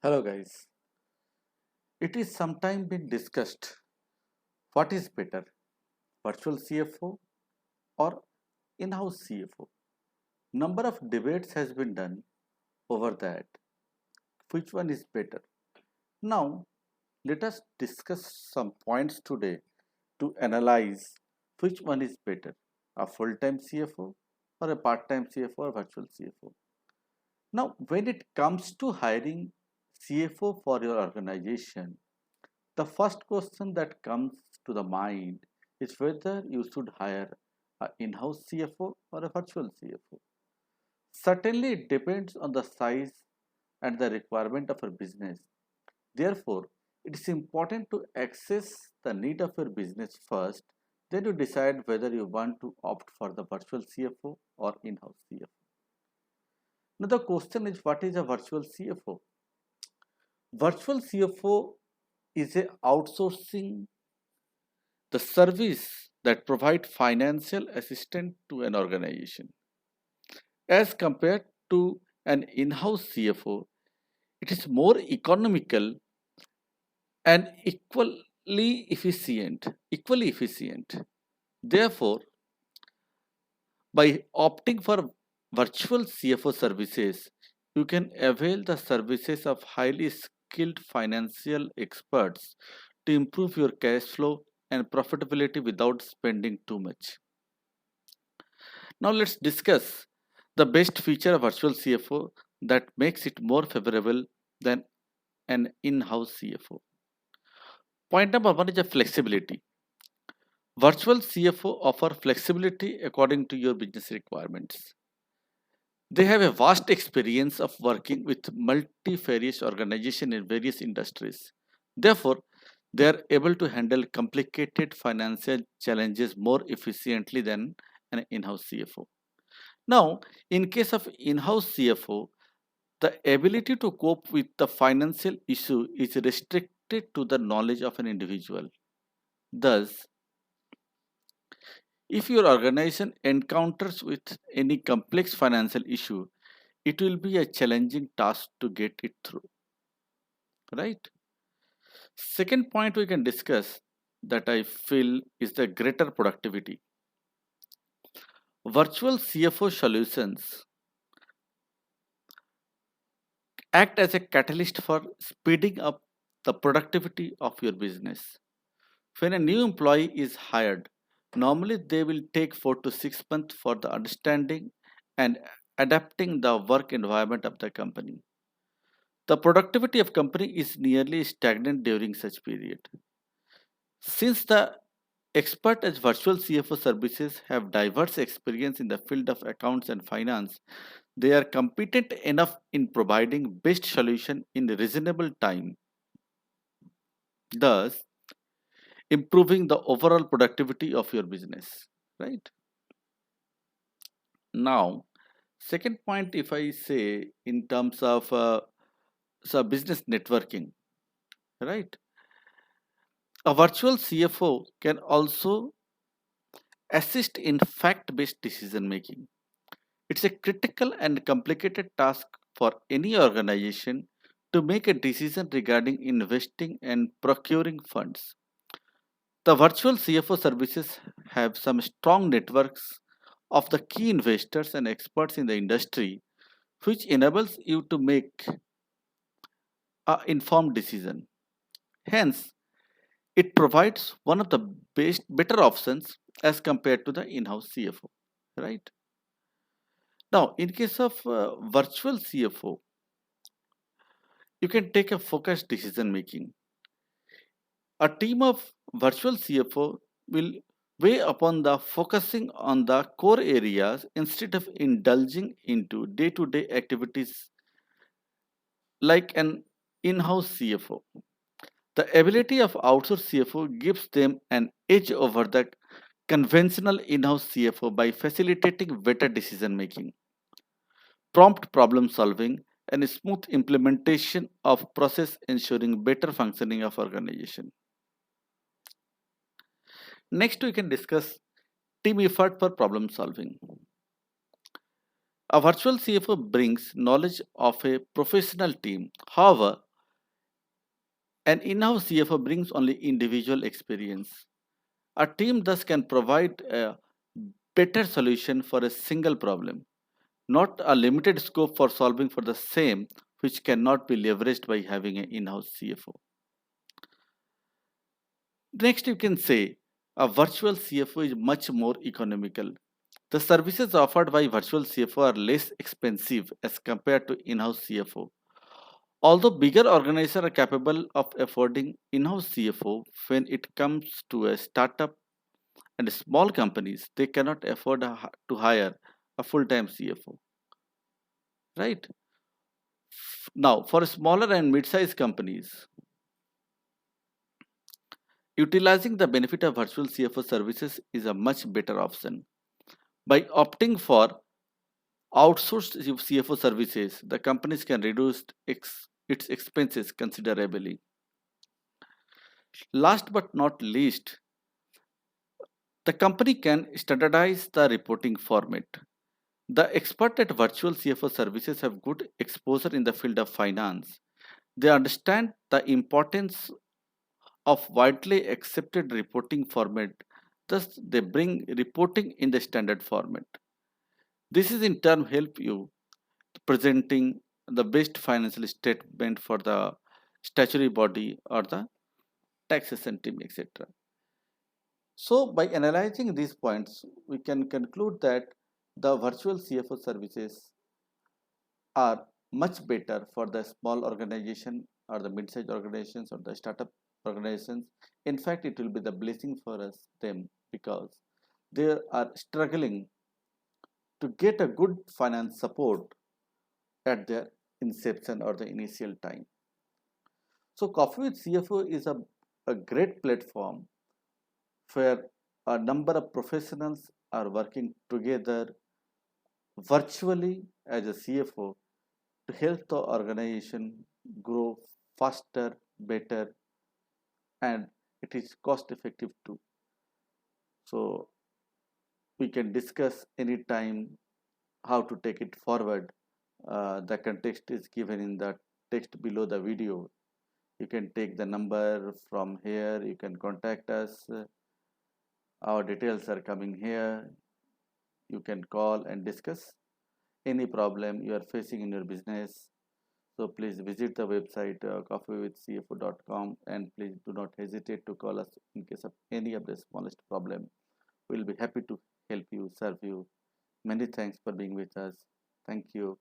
Hello guys. It is sometime been discussed what is better, virtual CFO or in-house CFO. Number of debates has been done over that. Which one is better? Now, let us discuss some points today to analyze which one is better, a full-time CFO or a part-time CFO or virtual CFO. Now, when it comes to hiring CFO for your organization, the first question that comes to the mind is whether you should hire an in-house CFO or a virtual CFO. Certainly, it depends on the size and the requirement of your business. Therefore, it is important to assess the need of your business first, then you decide whether you want to opt for the virtual CFO or in-house CFO. Now, the question is, what is a virtual CFO? Virtual CFO is a outsourcing the service that provide financial assistance to an organization. As compared to an in-house CFO, it is more economical and equally efficient. Therefore, by opting for virtual CFO services, you can avail the services of highly skilled financial experts to improve your cash flow and profitability without spending too much. Now let's discuss the best feature of virtual CFO that makes it more favorable than an in-house CFO. Point number one is the flexibility. Virtual CFO offer flexibility according to your business requirements. They have a vast experience of working with multifarious organizations in various industries. Therefore, they are able to handle complicated financial challenges more efficiently than an in-house CFO. Now, in case of in-house CFO, the ability to cope with the financial issue is restricted to the knowledge of an individual. Thus, if your organization encounters with any complex financial issue, it will be a challenging task to get it through, right? Second point we can discuss that I feel is the greater productivity. Virtual CFO solutions act as a catalyst for speeding up the productivity of your business. When a new employee is hired, normally they will take 4 to 6 months for the understanding and adapting the work environment of the company. The productivity of company is nearly stagnant during such period. Since the expert as virtual CFO services have diverse experience in the field of accounts and finance, they are competent enough in providing best solution in reasonable time, thus improving the overall productivity of your business, right? Now, second point, if I say in terms of business networking, right? A virtual CFO can also assist in fact-based decision making. It's a critical and complicated task for any organization to make a decision regarding investing and procuring funds. The virtual CFO services have some strong networks of the key investors and experts in the industry, which enables you to make an informed decision. Hence, it provides one of the best, better options as compared to the in-house CFO, right? Now, in case of virtual CFO, you can take a focused decision making. A team of virtual CFO will weigh upon the focusing on the core areas instead of indulging into day-to-day activities like an in-house CFO. The ability of outsourced CFO gives them an edge over the conventional in-house CFO by facilitating better decision making, prompt problem solving, and smooth implementation of process ensuring better functioning of organization. Next, we can discuss team effort for problem solving. A virtual CFO brings knowledge of a professional team. However, An in-house CFO brings only individual experience. A team thus can provide a better solution for a single problem, not a limited scope for solving for the same, which cannot be leveraged by having an in-house CFO. Next, you can say a virtual CFO is much more economical. The services offered by virtual CFO are less expensive as compared to in-house CFO. Although bigger organizations are capable of affording in-house CFO, when it comes to a startup and small companies, they cannot afford to hire a full-time CFO, right? Now, for smaller and mid-sized companies, utilizing the benefit of virtual CFO services is a much better option. By opting for outsourced CFO services, the companies can reduce its expenses considerably. Last but not least, the company can standardize the reporting format. The expert at virtual CFO services have good exposure in the field of finance. They understand the importance of widely accepted reporting format. Thus, they bring reporting in the standard format. This is in turn help you presenting the best financial statement for the statutory body or the taxation team, etc. So, by analyzing these points, we can conclude that the virtual CFO services are much better for the small organization or the mid-sized organizations or the startup organizations. In fact, it will be the blessing for us them because they are struggling to get a good finance support at their inception or the initial time. So, Coffee with CFO is a great platform where a number of professionals are working together virtually as a CFO to help the organization grow faster, better, and it is cost effective too. So we can discuss anytime how to take it forward. The context is given in the text below the video. You can take the number from here, you can contact us. Our details are coming here. You can call and discuss any problem you are facing in your business. So please visit the website coffeewithcfo.com and please do not hesitate to call us in case of any of the smallest problem. We'll be happy to help you, serve you. Many thanks for being with us. Thank you.